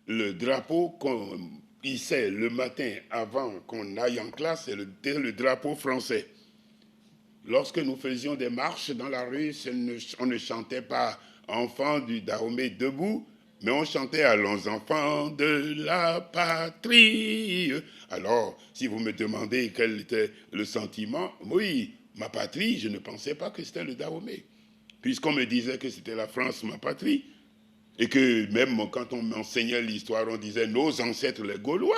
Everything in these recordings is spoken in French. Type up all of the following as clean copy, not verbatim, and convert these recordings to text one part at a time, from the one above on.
le drapeau qu'on hissait le matin avant qu'on aille en classe, c'était le drapeau français. Lorsque nous faisions des marches dans la rue, on ne chantait pas Enfants du Dahomey debout, mais on chantait Allons enfants de la patrie. Alors, si vous me demandez quel était le sentiment, oui, ma patrie, je ne pensais pas que c'était le Dahomey. Puisqu'on me disait que c'était la France, ma patrie, et que même quand on m'enseignait l'histoire, on disait nos ancêtres les Gaulois.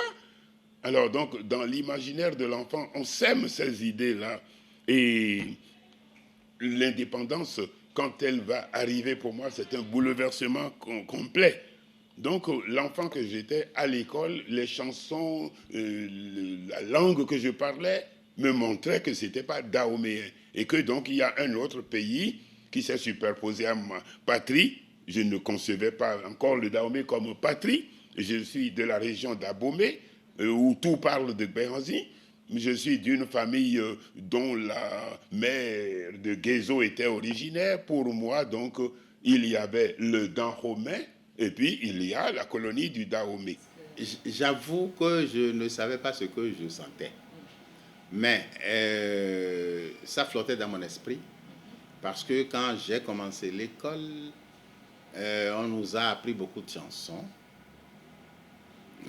Alors donc, dans l'imaginaire de l'enfant, on sème ces idées-là. Et l'indépendance, quand elle va arriver pour moi, c'est un bouleversement complet. Donc, l'enfant que j'étais à l'école, les chansons, la langue que je parlais me montrait que ce n'était pas dahoméen. Et que donc, il y a un autre pays qui s'est superposé à ma patrie. Je ne concevais pas encore le Dahomey comme patrie. Je suis de la région d'Abomey, où tout parle de Béhanzin. Je suis d'une famille dont la mère de Guézo était originaire. Pour moi, donc, il y avait le Dahomey et puis il y a la colonie du Dahomey. J'avoue que je ne savais pas ce que je sentais. Mais ça flottait dans mon esprit. Parce que quand j'ai commencé l'école, on nous a appris beaucoup de chansons.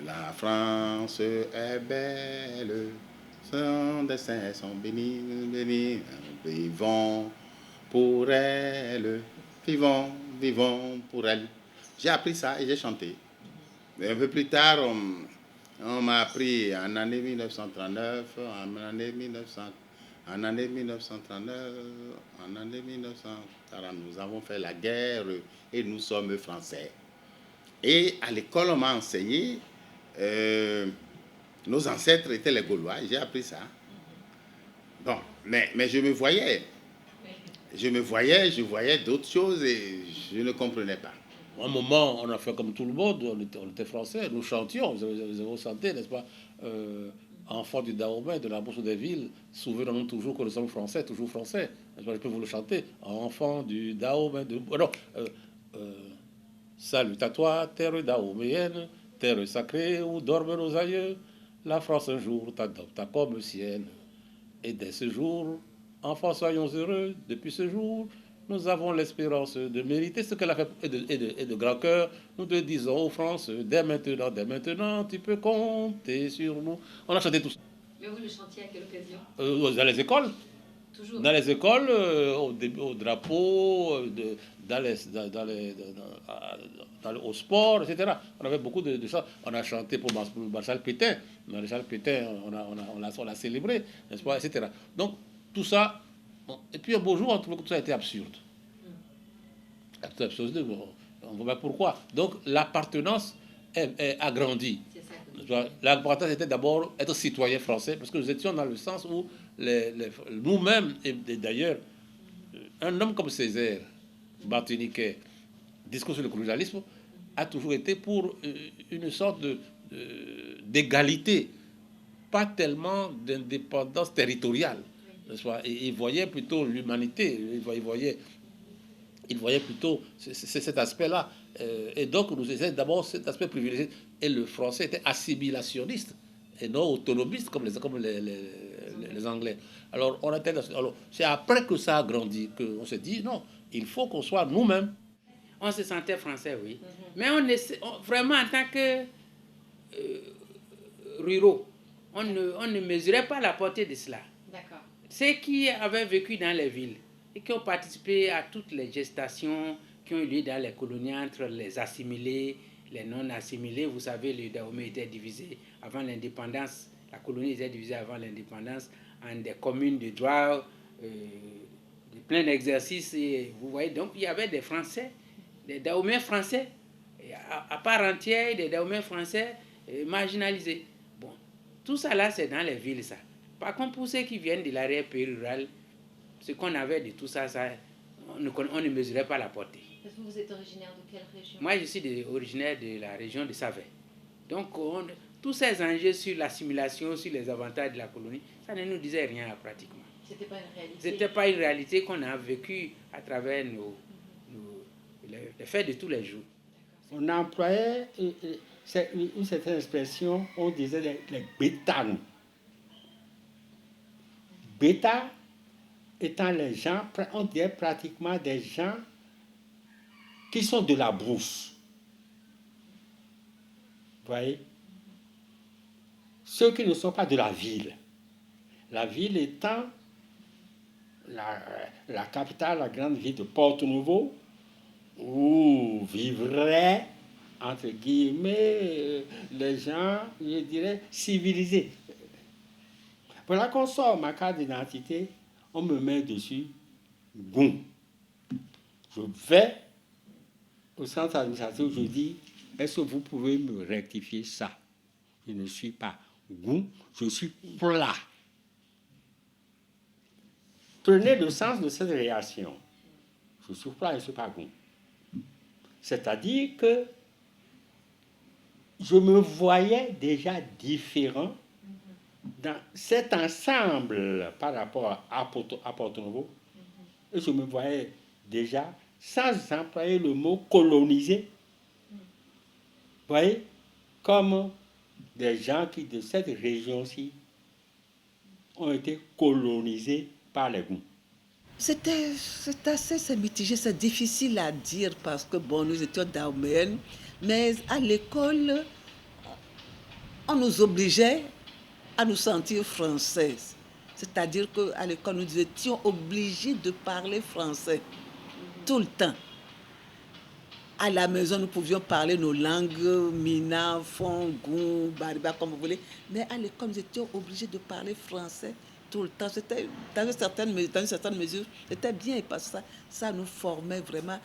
La France est belle, son destin sont bénis, bénis, vivons pour elle, vivons, vivons pour elle. J'ai appris ça et j'ai chanté. Mais un peu plus tard, on m'a appris en année 1939, en année 1939, en année 1940, nous avons fait la guerre et nous sommes français. Et à l'école, on m'a enseigné, nos ancêtres étaient les Gaulois, j'ai appris ça. Bon, mais je je voyais d'autres choses et je ne comprenais pas. À un moment, on a fait comme tout le monde, on était français, nous chantions, vous avez chanté, n'est-ce pas Enfants du Dahomey, de la Bourse des Villes, souvenons-nous toujours que nous sommes français, toujours français. Je peux vous le chanter. Enfants du Dahomey, non, salut à toi, terre dahoméenne, terre sacrée où dorment nos aïeux. La France un jour t'adopta comme sienne. Et dès ce jour, enfants, soyons heureux. Depuis ce jour, nous avons l'espérance de mériter ce qu'elle a fait et de grand cœur. Nous te disons aux France, dès maintenant, tu peux compter sur nous. On a chanté tout ça. Mais vous le chantiez à quelle occasion Dans les écoles. Toujours. Dans les écoles, au drapeau, au sport, etc. On avait beaucoup de ça. On a chanté pour Marshal Pétain. Marshal Pétain, on l'a célébré, n'est-ce pas, etc. Donc, tout ça. Bon. Et puis, un beau jour, on trouvait que tout ça était absurde. Absurde, bon, on voit pas pourquoi. Donc, l'appartenance est agrandie. L'important était d'abord être citoyen français, parce que nous étions dans le sens où nous-mêmes, et d'ailleurs, un homme comme Césaire, martiniquais, discours sur le colonialisme, a toujours été pour une sorte d'égalité, pas tellement d'indépendance territoriale. Et il voyait plutôt l'humanité, il voyait plutôt cet aspect-là. Et donc, nous essayons d'abord cet aspect privilégié. Et le français était assimilationniste et non autonomiste comme les Anglais. Alors, c'est après que ça a grandi qu'on s'est dit non, il faut qu'on soit nous-mêmes. On se sentait français, oui. Mais vraiment, en tant que ruraux, on ne mesurait pas la portée de cela. D'accord. Ceux qui avaient vécu dans les villes et qui ont participé à toutes les gestations qui ont eu lieu dans les colonies entre les assimilés, les non-assimilés. Vous savez, le Dahomey était divisé avant l'indépendance. La colonie était divisée avant l'indépendance en des communes de droit, de plein exercice. Et vous voyez, donc il y avait des Français, des Dahomey français, à part entière, des Dahomey français marginalisés. Bon, tout ça là, c'est dans les villes, ça. Par contre, pour ceux qui viennent de l'arrière-pays rural, ce qu'on avait de tout ça, on ne mesurait pas la portée. Est-ce que vous êtes originaire de quelle région? Moi, je suis originaire de la région de Savais. Donc, tous ces enjeux sur l'assimilation, sur les avantages de la colonie, ça ne nous disait rien pratiquement. C'était pas une réalité. C'était pas une réalité qu'on a vécue à travers les faits de tous les jours. On employait une certaine expression, on disait les bétanos. Bêta étant les gens, on dirait pratiquement des gens qui sont de la brousse. Vous voyez? Ceux qui ne sont pas de la ville. La ville étant la capitale, la grande ville de Porto-Novo, où vivraient, entre guillemets, les gens, je dirais, civilisés. Voilà qu'on sort ma carte d'identité, on me met dessus Goum. Je vais au centre administratif, je dis, est-ce que vous pouvez me rectifier ça? Je ne suis pas Goum, je suis plat. Prenez le sens de cette réaction. Je suis plat, je ne suis pas Goum. C'est-à-dire que je me voyais déjà différent dans cet ensemble par rapport à Porto-Novo, et je me voyais déjà, sans employer le mot colonisé, vous voyez, comme des gens qui, de cette région-ci, ont été colonisés par les Goum. C'est assez mitigé, c'est difficile à dire parce que bon, nous étions dahoméennes, mais à l'école, on nous obligeait à nous sentir françaises. C'est-à-dire qu'à l'école, nous étions obligés de parler français tout le temps. À la maison, nous pouvions parler nos langues, Mina, Fon, Goum, Bariba, comme vous voulez. Mais à l'école, nous étions obligés de parler français tout le temps. C'était, dans une certaine mesure, c'était bien parce que ça nous formait vraiment.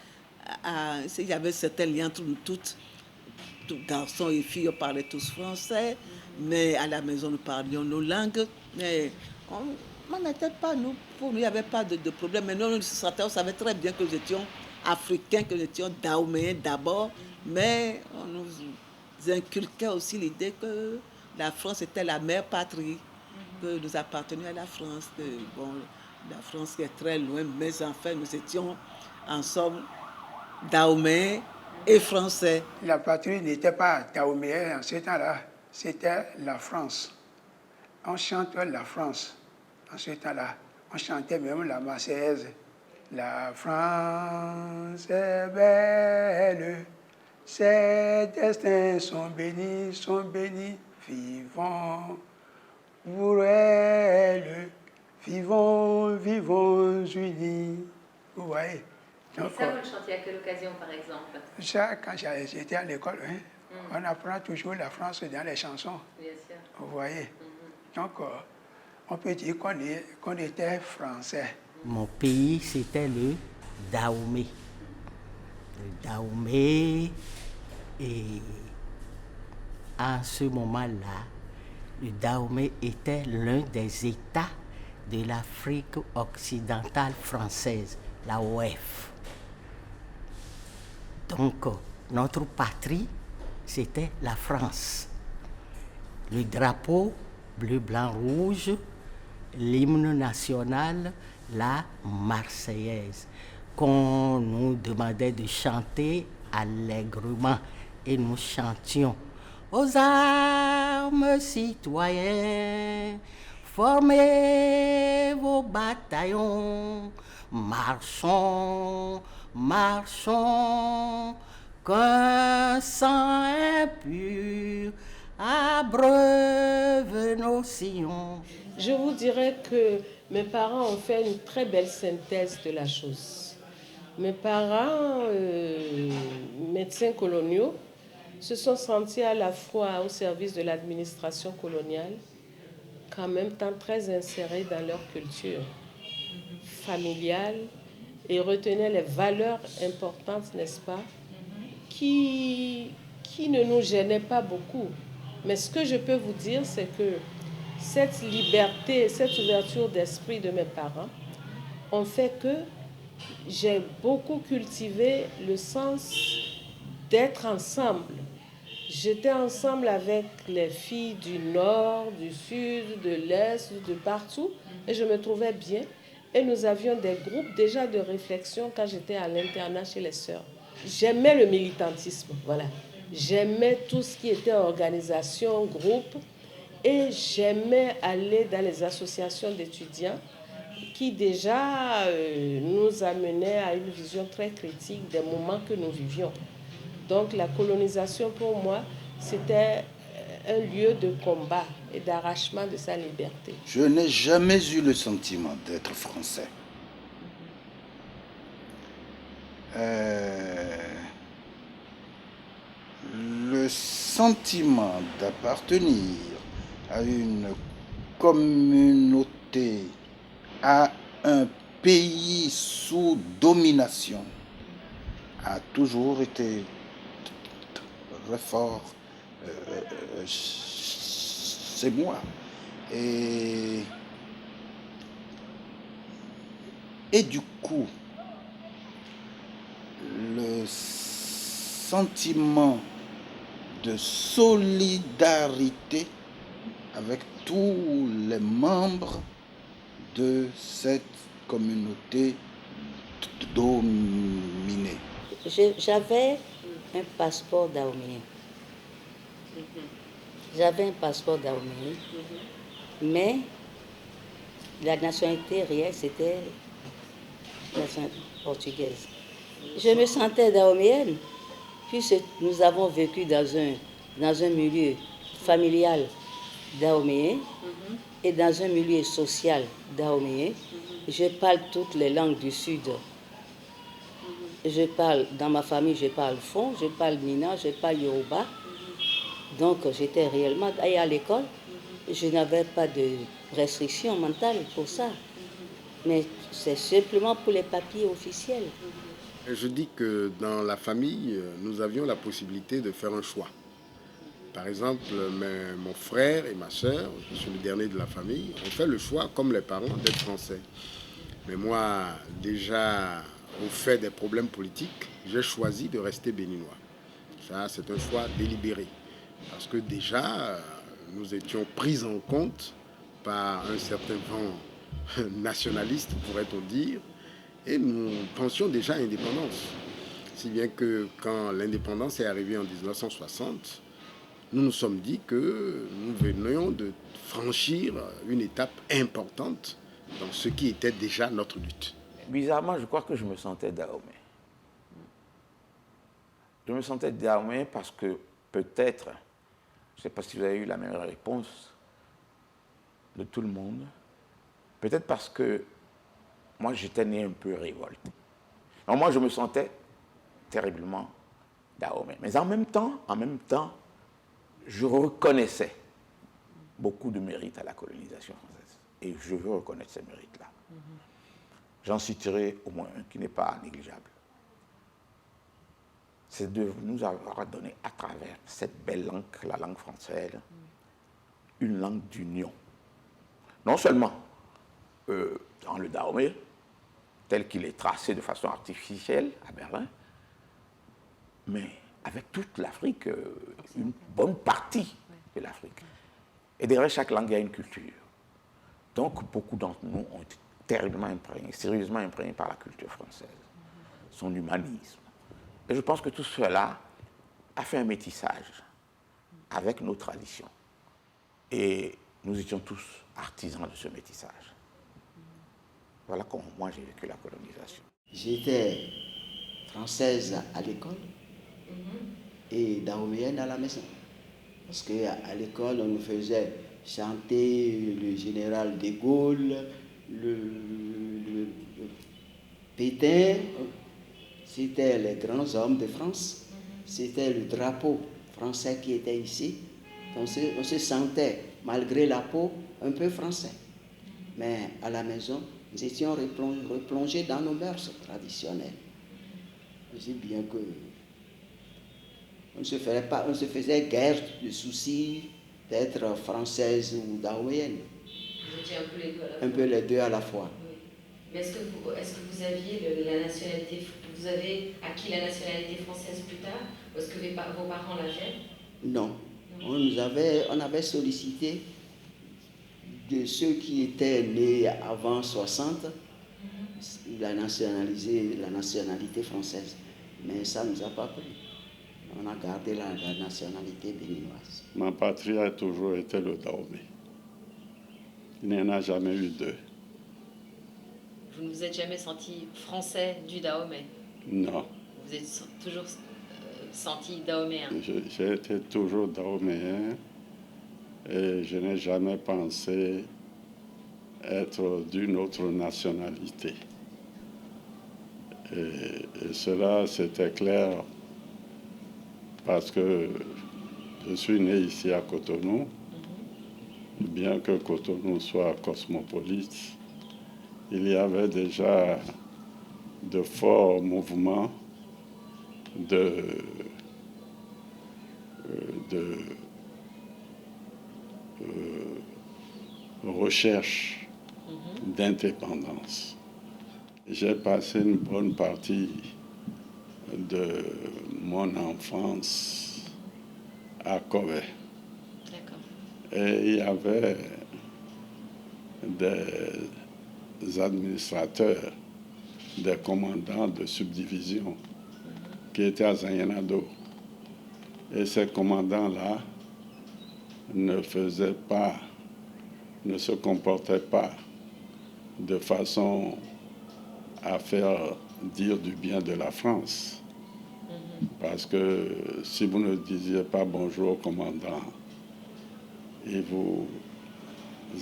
Il y avait certains liens entre nous toutes. Garçons et filles, on parlait tous français, mais à la maison, nous parlions nos langues. Mais on n'était pas, pour nous, il n'y avait pas de problème. Mais nous, on savait très bien que nous étions africains, que nous étions dahoméens d'abord, mais on nous inculquait aussi l'idée que la France était la mère patrie, que nous appartenions à la France, que bon, la France qui est très loin, mais enfin, nous étions ensemble dahoméens et français. La patrie n'était pas dahoméenne en ce temps-là, c'était la France. On chantait la France en ce temps-là. On chantait même la Marseillaise. La France est belle, ses destins sont bénis, vivons pour elle, vivons unis. Vous voyez? Donc, ça, vous le chantiez à quelle occasion, par exemple? Ça, quand j'étais à l'école, on apprend toujours la France dans les chansons. Bien sûr. Vous voyez? Donc, on peut dire qu'on était français. Mon pays, c'était le Dahomey. Le Dahomey, et en ce moment-là, le Dahomey était l'un des États de l'Afrique occidentale française, la OF. Donc, notre patrie, c'était la France. Le drapeau bleu, blanc, rouge, l'hymne national, la Marseillaise, qu'on nous demandait de chanter allègrement. Et nous chantions « Aux armes, citoyens, formez vos bataillons, marchons, marchons, qu'un sang impur abreuve nos sillons. » Je vous dirais que mes parents ont fait une très belle synthèse de la chose. Mes parents, médecins coloniaux, se sont sentis à la fois au service de l'administration coloniale, qu'en même temps très insérés dans leur culture familiale et retenaient les valeurs importantes, n'est-ce pas, qui ne nous gênaient pas beaucoup. Mais ce que je peux vous dire, c'est que cette liberté, cette ouverture d'esprit de mes parents ont fait que j'ai beaucoup cultivé le sens d'être ensemble. J'étais ensemble avec les filles du nord, du sud, de l'est, de partout, et je me trouvais bien. Et nous avions des groupes déjà de réflexion quand j'étais à l'internat chez les sœurs. j'aimais le militantisme, voilà. J'aimais tout ce qui était organisation, groupe, et j'aimais aller dans les associations d'étudiants qui déjà nous amenaient à une vision très critique des moments que nous vivions. Donc la colonisation pour moi, c'était un lieu de combat et d'arrachement de sa liberté. Je n'ai jamais eu le sentiment d'être français. Le sentiment d'appartenir à une communauté, à un pays sous domination, a toujours été très fort chez moi. Et du coup, le sentiment de solidarité avec tous les membres de cette communauté dominée. J'avais un passeport dahoméen. J'avais un passeport dahoméen, mais la nationalité réelle, c'était la nationalité portugaise. Je me sentais dahoméenne, puisque nous avons vécu dans un milieu familial dahoméen et dans un milieu social dahoméen. Je parle toutes les langues du Sud. Je parle, dans ma famille, je parle Fon, je parle Nina, je parle Yoruba. Donc j'étais réellement, et à l'école, je n'avais pas de restriction mentale pour ça. Mais c'est simplement pour les papiers officiels. Je dis que dans la famille, nous avions la possibilité de faire un choix. Par exemple, mon frère et ma soeur, je suis le dernier de la famille, ont fait le choix, comme les parents, d'être français. Mais moi, déjà, au fait des problèmes politiques, j'ai choisi de rester béninois. Ça, c'est un choix délibéré. Parce que déjà, nous étions pris en compte par un certain vent nationaliste, pourrait-on dire, et nous pensions déjà à l'indépendance. Si bien que quand l'indépendance est arrivée en 1960, nous nous sommes dit que nous venions de franchir une étape importante dans ce qui était déjà notre lutte. Bizarrement, je crois que je me sentais dahomey. Je me sentais dahomey parce que peut-être, je ne sais pas si vous avez eu la même réponse de tout le monde, peut-être parce que moi j'étais né un peu révolté. Alors moi je me sentais terriblement dahomey. Mais en même temps, je reconnaissais beaucoup de mérites à la colonisation française. Et je veux reconnaître ces mérites-là. J'en citerai au moins un qui n'est pas négligeable. C'est de nous avoir donné à travers cette belle langue, la langue française, une langue d'union. Non seulement dans le Dahomey, tel qu'il est tracé de façon artificielle à Berlin, mais avec toute l'Afrique, une bonne partie de l'Afrique. Et derrière chaque langue, il y a une culture. Donc, beaucoup d'entre nous ont été terriblement imprégnés, sérieusement imprégnés par la culture française, son humanisme. Et je pense que tout cela a fait un métissage avec nos traditions. Et nous étions tous artisans de ce métissage. Voilà comment moi j'ai vécu la colonisation. J'étais française à l'école et dahoméenne à la maison. Parce qu'à l'école, on nous faisait chanter le général de Gaulle, le Pétain, c'était les grands hommes de France, c'était le drapeau français qui était ici. On se sentait, malgré la peau, un peu français. Mais à la maison, nous étions replongés dans nos mœurs traditionnelles. Je dis bien que on ne se faisait guère de soucis d'être française ou dahoméenne. Vous étiez un peu les deux à la fois. Un peu les deux à la fois. Oui. Mais est-ce que vous aviez la nationalité, vous avez acquis la nationalité française plus tard, ou est-ce que vos parents l'avaient? Non. On avait sollicité de ceux qui étaient nés avant 60 la nationalité française. Mais ça ne nous a pas pris. On a gardé la nationalité béninoise. Ma patrie a toujours été le Dahomey. Il n'y en a jamais eu deux. Vous ne vous êtes jamais senti français du Dahomey? Non. Vous êtes toujours senti dahoméen? J'ai été toujours dahoméen et je n'ai jamais pensé être d'une autre nationalité. Et cela, c'était clair parce que je suis né ici à Cotonou, bien que Cotonou soit cosmopolite. Il y avait déjà de forts mouvements de recherche d'indépendance. J'ai passé une bonne partie de mon enfance à Kobe. Et il y avait des administrateurs, des commandants de subdivision qui étaient à Zanyanado. Et ces commandants-là ne se comportaient pas de façon à faire dire du bien de la France. Parce que si vous ne disiez pas bonjour au commandant, il vous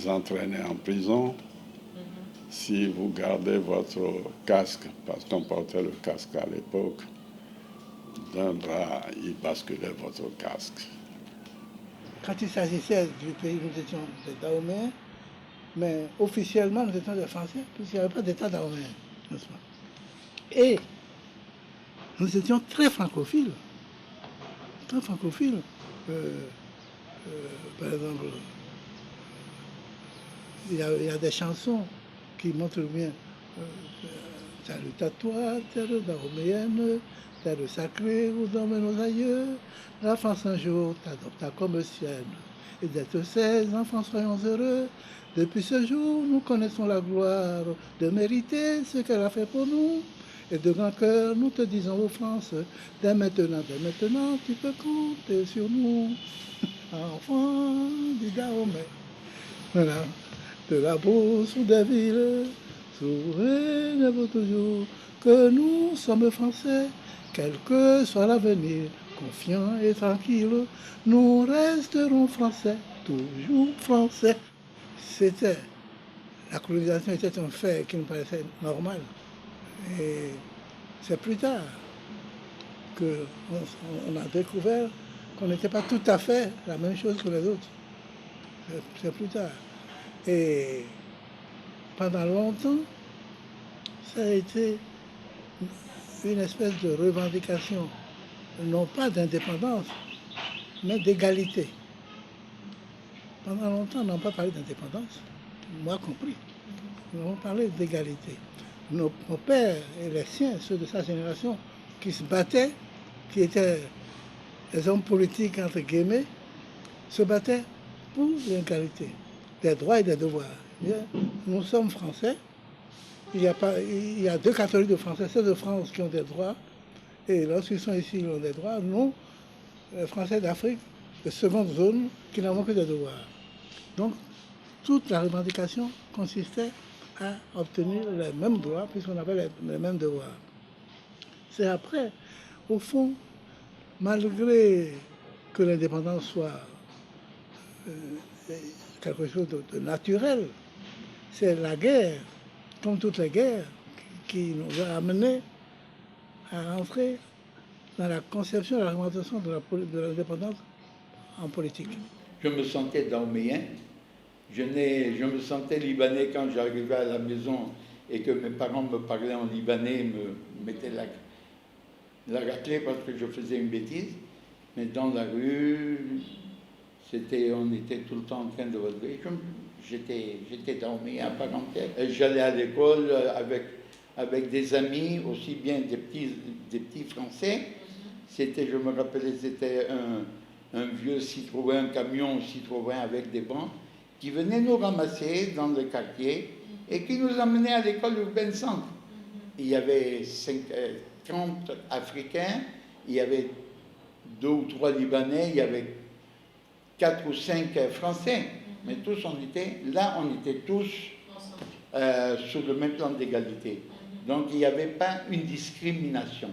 entraînait en prison. Si vous gardez votre casque, parce qu'on portait le casque à l'époque, d'un bras, il basculait votre casque. Quand il s'agissait du pays, nous étions des Dahoméens, mais officiellement, nous étions des Français, puisqu'il n'y avait pas d'État dahoméen, n'est-ce pas? Et nous étions très francophiles. Très francophiles. Par exemple, il y a des chansons qui montrent bien salut à toi, terre dahoméenne, terre sacrée, où dorment nos aïeux. La France un jour t'adopta comme sienne. Et d'être 16 enfants, soyons heureux. Depuis ce jour, nous connaissons la gloire de mériter ce qu'elle a fait pour nous. Et de grand cœur, nous te disons, ô France, dès maintenant, tu peux compter sur nous. Enfants du Dahomey. Voilà. De la bourse ou des villes, souvenez-vous toujours que nous sommes Français, quel que soit l'avenir, confiants et tranquilles, nous resterons Français, toujours Français. La colonisation était un fait qui nous paraissait normal. Et c'est plus tard qu'on a découvert qu'on n'était pas tout à fait la même chose que les autres. C'est plus tard. Et pendant longtemps, ça a été une espèce de revendication, non pas d'indépendance, mais d'égalité. Pendant longtemps, on n'a pas parlé d'indépendance, moi compris. Nous avons parlé d'égalité. Nos pères et les siens, ceux de sa génération, qui se battaient, qui étaient des hommes politiques, entre guillemets, se battaient pour l'égalité, des droits et des devoirs. Nous sommes Français. Il y a deux catégories de Français, ceux de France qui ont des droits, et lorsqu'ils sont ici, ils ont des droits. Nous, les Français d'Afrique, de seconde zone, qui n'avons que des devoirs. Donc, toute la revendication consistait à obtenir les mêmes droits, puisqu'on avait les mêmes devoirs. C'est après, au fond, malgré que l'indépendance soit quelque chose de naturel, c'est la guerre, comme toutes les guerres, qui nous a amenés à entrer dans la conception et la représentation de l'indépendance en politique. Je me sentais dahoméen, je me sentais libanais quand j'arrivais à la maison et que mes parents me parlaient en libanais, me mettaient la raclée parce que je faisais une bêtise. Mais dans la rue, on était tout le temps en train de relever. J'étais dahoméen à part entière. J'allais à l'école avec des amis, aussi bien des petits Français. Je me rappelais, c'était un vieux Citroën, un camion Citroën avec des bancs, qui venait nous ramasser dans le quartier et qui nous emmenait à l'école urbaine centre. Il y avait 30 Africains, il y avait 2 ou 3 Libanais, il y avait 4 ou 5 Français. Mais tous, on était tous sur le même plan d'égalité. Donc, il n'y avait pas une discrimination.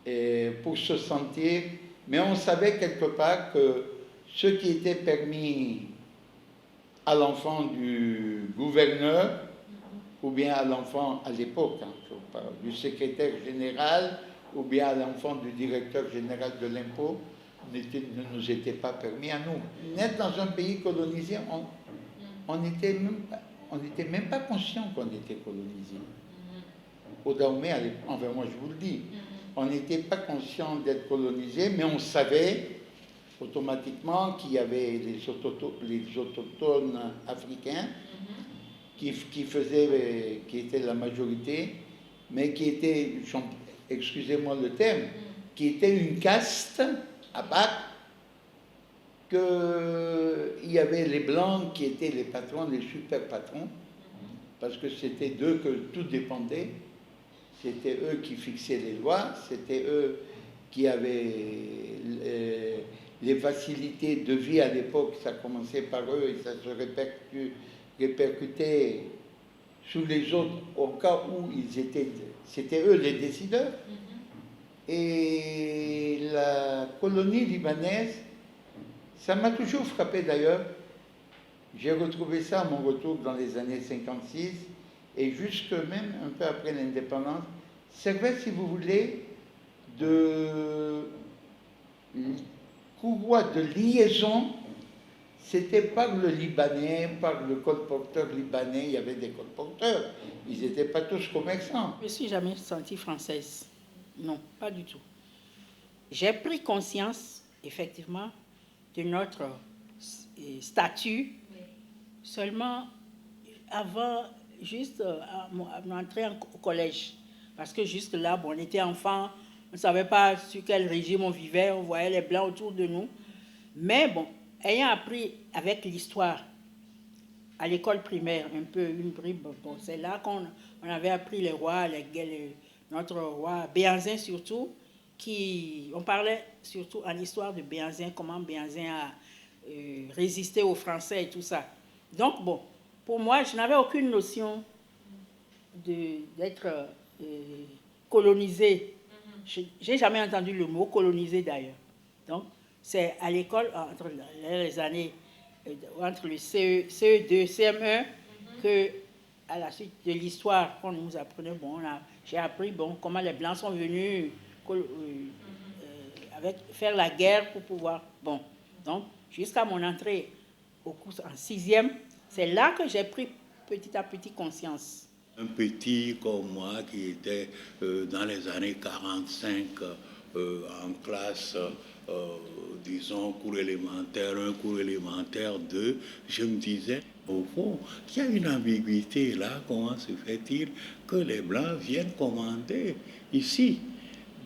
Et pour se sentir... Mais on savait quelque part que ce qui était permis à l'enfant du gouverneur, ou bien à l'enfant, à l'époque, du secrétaire général, ou bien à l'enfant du directeur général de l'impôt, ne nous était pas permis à nous. Naître dans un pays colonisé, on n'était même pas conscient qu'on était colonisé. Au Dahomey, enfin moi je vous le dis, on n'était pas conscient d'être colonisé, mais on savait automatiquement qu'il y avait les autochtones africains qui étaient la majorité, mais qui étaient, excusez-moi le terme, qui était une caste à part, qu'il y avait les blancs qui étaient les patrons, les super patrons, parce que c'était d'eux que tout dépendait, c'était eux qui fixaient les lois, c'était eux qui avaient les facilités de vie à l'époque, ça commençait par eux et ça se répercutait sur les autres au cas où c'était eux les décideurs. Et la colonie libanaise, ça m'a toujours frappé d'ailleurs. J'ai retrouvé ça à mon retour dans les années 56 et jusque même un peu après l'indépendance, servait, si vous voulez, de courroie de liaison. C'était par le Libanais, par le colporteur libanais, il y avait des colporteurs. Ils n'étaient pas tous commerçants. Je ne me suis jamais sentie française. Non, pas du tout. J'ai pris conscience, effectivement, de notre statut seulement avant, juste à mon entrée au collège. Parce que juste là, bon, on était enfants, on ne savait pas sur quel régime on vivait, on voyait les Blancs autour de nous. Mais bon, ayant appris avec l'histoire, à l'école primaire, un peu une bribe, bon, c'est là qu'on avait appris les rois, notre roi Béhanzin surtout, on parlait surtout en histoire de Béhanzin, comment Béhanzin a résisté aux Français et tout ça. Donc bon, pour moi, je n'avais aucune notion d'être colonisé. Je n'ai jamais entendu le mot colonisé d'ailleurs. Donc c'est à l'école, entre les années, entre le CE2, CM1, que à la suite de l'histoire qu'on nous apprenait, bon, j'ai appris comment les Blancs sont venus faire la guerre pour pouvoir... Bon, donc, jusqu'à mon entrée au cours en 6e, c'est là que j'ai pris petit à petit conscience. Un petit comme moi qui était dans les années 45 en classe, disons, cours élémentaire 1, cours élémentaire 2, je me disais, au fond, qu'il y a une ambiguïté là. Comment se fait-il que les Blancs viennent commander ici?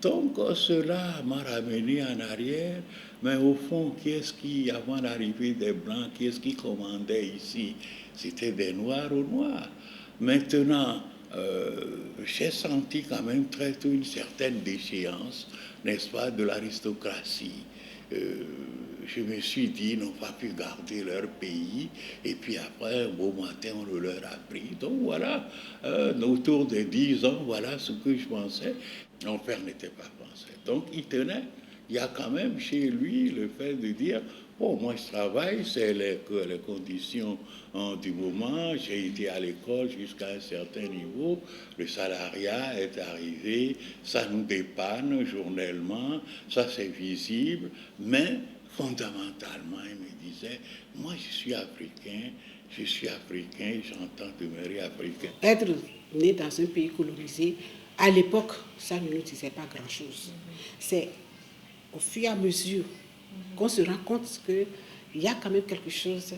Donc, cela m'a ramené en arrière. Mais au fond, qui est-ce qui, avant l'arrivée des Blancs, qui est-ce qui commandait ici? C'était des Noirs ou Noirs. Maintenant, j'ai senti quand même très tôt une certaine déchéance, n'est-ce pas, de l'aristocratie. Je me suis dit, ils n'ont pas pu garder leur pays, et puis après, un beau matin, on le leur a pris. Donc voilà, autour de 10 ans, voilà ce que je pensais. Mon père n'était pas français, donc il tenait. Il y a quand même chez lui le fait de dire, bon, moi je travaille, c'est les conditions du moment, j'ai été à l'école jusqu'à un certain niveau, le salariat est arrivé, ça nous dépanne journellement, ça c'est visible, mais fondamentalement, il me disait, moi je suis africain, j'entends demeurer africain. Être né dans un pays colonisé, à l'époque, ça ne nous disait pas grand-chose. C'est au fur et à mesure qu'on se rend compte qu'il y a quand même quelque chose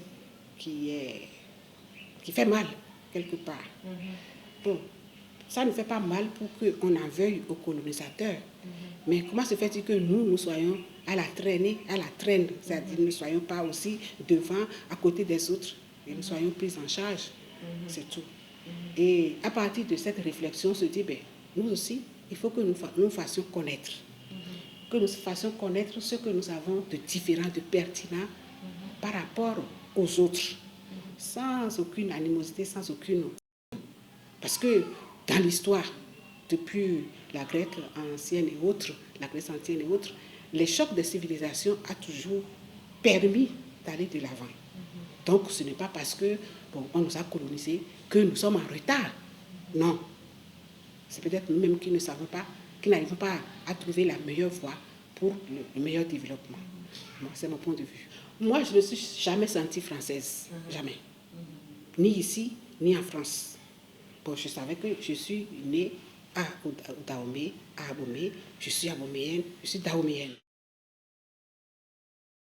qui fait mal quelque part. Bon, ça ne fait pas mal pour qu'on en veuille aux colonisateurs. Mais comment se fait-il que nous soyons à la traîne, c'est-à-dire nous ne soyons pas aussi devant, à côté des autres, et nous soyons pris en charge, c'est tout. Et à partir de cette réflexion, on se dit, nous aussi, il faut que nous fassions connaître. Que nous fassions connaître ce que nous avons de différent, de pertinent par rapport aux autres, sans aucune animosité, sans aucune... Parce que dans l'histoire, depuis la Grèce ancienne et autres, la Grèce ancienne et autres, les chocs de civilisation ont toujours permis d'aller de l'avant. Donc ce n'est pas parce que on nous a colonisés que nous sommes en retard. Non. C'est peut-être nous-mêmes qui ne savons pas, qui n'arrivons pas à trouver la meilleure voie pour le meilleur développement. C'est mon point de vue. Moi, je ne me suis jamais sentie française. Jamais. Ni ici, ni en France. Bon, je savais que je suis née au Dahomey, à Abomey. Je suis aboméenne, je suis dahoméenne.